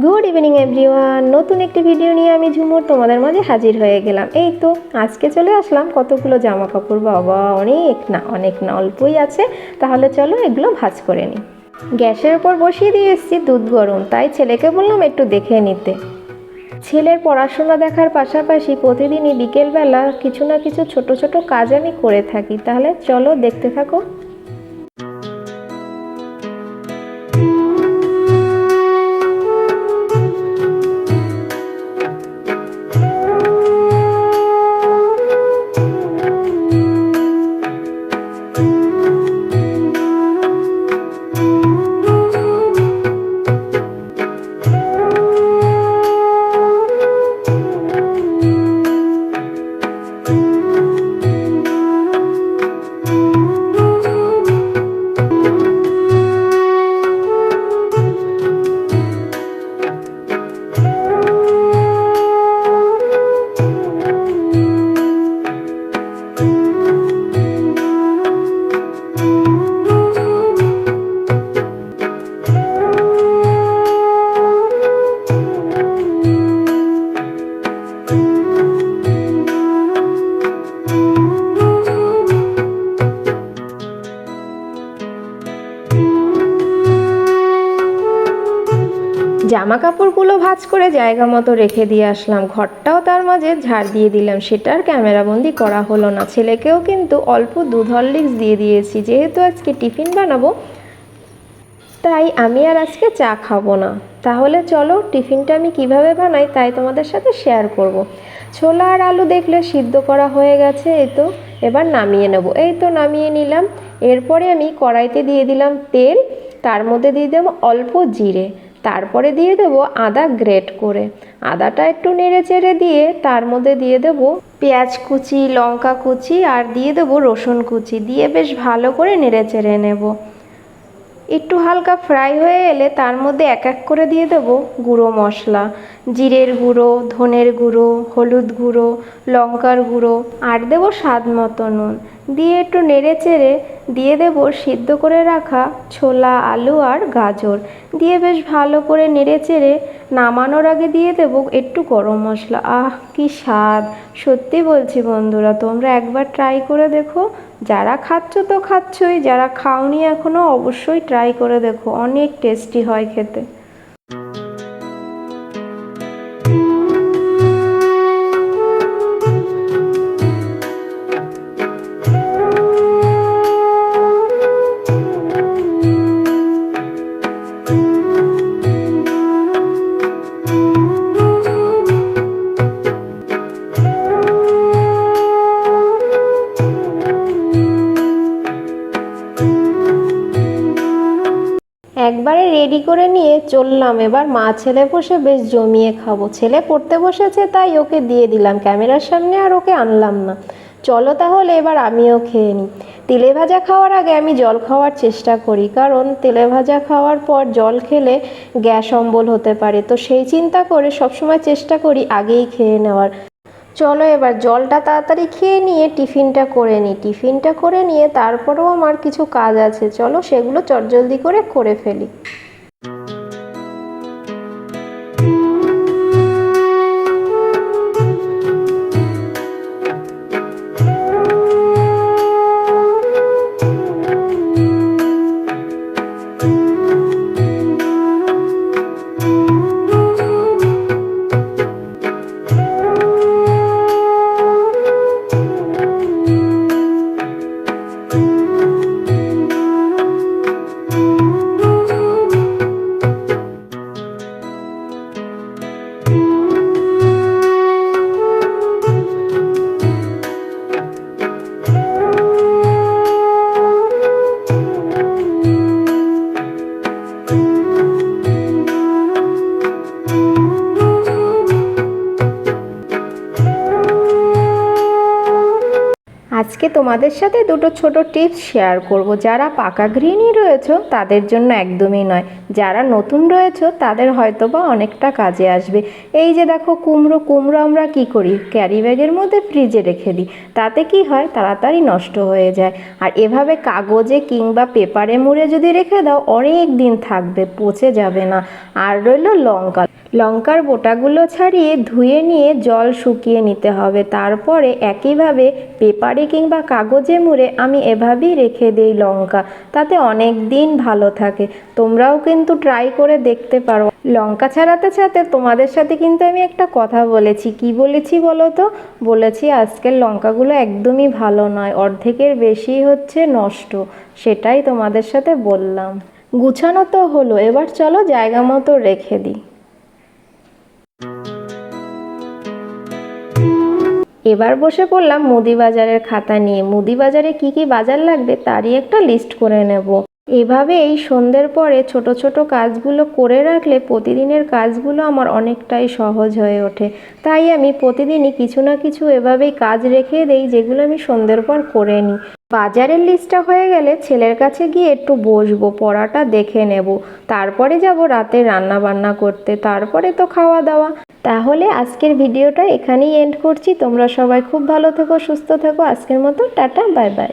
Good evening everyone. নতুন একটি video নিয়ে আমি ঝুমুর তোমাদের মাঝে হাজির হয়ে গেলাম। এই তো আজকে চলে আসলাম কতগুলো জামা কাপড়, বাবা অনেক না অল্পই আছে। তাহলে চলো এগুলো ভাঁজ করে নিই। গ্যাসের ওপর বসিয়ে দিয়ে এসেছি দুধ গরম, তাই ছেলেকে বললাম একটু দেখে নিতে। ছেলের পড়াশোনা দেখার পাশাপাশি প্রতিদিনই বিকেলবেলা কিছু না কিছু ছোট ছোট কাজ আমি করে থাকি। তাহলে চলো দেখতে থাকো। জামা কাপড়গুলো ভাঁজ করে জায়গা মতো রেখে দিয়ে আসলাম। ঘরটাও তার মাঝে ঝাড় দিয়ে দিলাম, সেটা আর ক্যামেরাবন্দি করা হলো না। ছেলেকেও কিন্তু অল্প দুধ হরলিক্স দিয়ে দিয়েছি, যেহেতু আজকে টিফিন বানাবো তাই আমি আর আজকে চা খাবো না। তাহলে চলো টিফিনটা আমি কিভাবে বানাই তাই তোমাদের সাথে শেয়ার করব। ছোলা আর আলু দেখলে সিদ্ধ করা হয়ে গেছে, এই তো এবার নামিয়ে নেব। এই তো নামিয়ে নিলাম। এরপরে আমি কড়াইতে দিয়ে দিলাম তেল, তার মধ্যে দিয়ে দেবো অল্প জিরে, তারপরে দিয়ে দেবো আদা গ্রেট করে। আদাটা একটু নেড়ে চেড়ে দিয়ে তার মধ্যে দিয়ে দেবো পেঁয়াজ কুচি, লঙ্কা কুচি আর দিয়ে দেবো রসুন কুচি, দিয়ে বেশ ভালো করে নেড়ে চেড়ে নেব। একটু হালকা ফ্রাই হয়ে এলে তার মধ্যে এক এক করে দিয়ে দেবো গুঁড়ো মশলা, জিরের গুঁড়ো, ধনের গুঁড়ো, হলুদ গুঁড়ো, লঙ্কার গুঁড়ো আর দেবো স্বাদ মতো নুন। দিয়ে একটু নেড়ে চেড়ে দিয়ে দেবো সিদ্ধ করে রাখা ছোলা, আলু আর গাজর, দিয়ে বেশ ভালো করে নেড়ে চেড়ে নামানোর আগে দিয়ে দেবো একটু গরম মশলা। কি স্বাদ! সত্যি বলছি বন্ধুরা, তোমরা একবার ট্রাই করে দেখো। যারা খাচ্ছ তো খাচ্ছই, যারা খাওনি এখনও অবশ্যই ট্রাই করে দেখো, অনেক টেস্টি হয় খেতে। একবারে রেডি করে নিয়ে চললাম, এবার মা ছেলে বসে বেশ জমিয়ে খাবো। ছেলে পড়তে বসেছে তাই ওকে দিয়ে দিলাম ক্যামেরার সামনে, আর ওকে আনলাম না। চলো তাহলে এবার আমিও খেয়ে নিই। তেলে ভাজা খাওয়ার আগে আমি জল খাওয়ার চেষ্টা করি, কারণ তেলে ভাজা খাওয়ার পর জল খেলে গ্যাস অম্বল হতে পারে, তো সেই চিন্তা করে সবসময় চেষ্টা করি আগেই খেয়ে নেওয়ার। চলো এবার জলটা তাড়াতাড়ি খেয়ে নিয়ে টিফিনটা করে নিই। টিফিনটা করে নিয়ে তারপরেও আমার কিছু কাজ আছে, চলো সেগুলো চটজলদি করে ফেলি। আজকে তোমাদের সাথে দুটো ছোট টিপস শেয়ার করব। যারা পাকা গৃহিণী রয়েছে তাদের জন্য একদমই নয়, যারা নতুন রয়েছে তাদের হয়তো বা অনেকটা কাজে আসবে। এই যে দেখো কুমড়ো আমরা কি করি, ক্যারি ব্যাগের মধ্যে ফ্রিজে রেখে দিই, তাতে কি হয় তাড়াতাড়ি নষ্ট হয়ে যায়। আর এভাবে কাগজে কিংবা পেপারে মুড়ে যদি রেখে দাও অনেক দিন থাকবে, পচে যাবে না। আর রইল লঙ্কা, লঙ্কার বোটাগুলো ছাড়িয়ে ধুয়ে নিয়ে জল শুকিয়ে নিতে হবে। তারপরে একইভাবে পেপারে কিংবা কাগজে মুড়ে আমি এভাবেই রেখে দিই লঙ্কা, তাতে অনেক দিন ভালো থাকে। তোমরাও কিন্তু ট্রাই করে দেখতে পারো। লঙ্কা ছাড়াতে ছাড়াতে তোমাদের সাথে কিন্তু আমি একটা কথা বলেছি। কি বলেছি বলো তো? বলেছি আজকের লঙ্কাগুলো একদমই ভালো নয়, অর্ধেকের বেশি হচ্ছে নষ্ট। সেটাই তোমাদের সাথে বললাম। গুছানো তো হলো, এবার চলো জায়গা মতো রেখে দিই। এবার বসে পড়লাম মুদি বাজারের খাতা নিয়ে। মুদি বাজারে কি কি বাজার লাগবে তারই একটা লিস্ট করে নেব। এভাবে এই সন্ধ্যের পরে ছোট ছোট কাজগুলো করে রাখলে প্রতিদিনের কাজগুলো আমার অনেকটাই সহজ হয়ে ওঠে। তাই আমি প্রতিদিনই কিছু না কিছু এভাবেই কাজ রেখে দেই, যেগুলো আমি সন্ধ্যের পর করে নিই। বাজারের লিস্টটা হয়ে গেলে ছেলের কাছে গিয়ে একটু বসবো, পড়াটা দেখে নেব। তারপরে যাব রাতে রান্না বান্না করতে, তারপরে তো খাওয়া দাওয়া। তাহলে আজকের ভিডিওটা এখানেই এন্ড করছি। তোমরা সবাই খুব ভালো থেকো, সুস্থ থেকো। আজকের মতো টাটা, বাই বাই।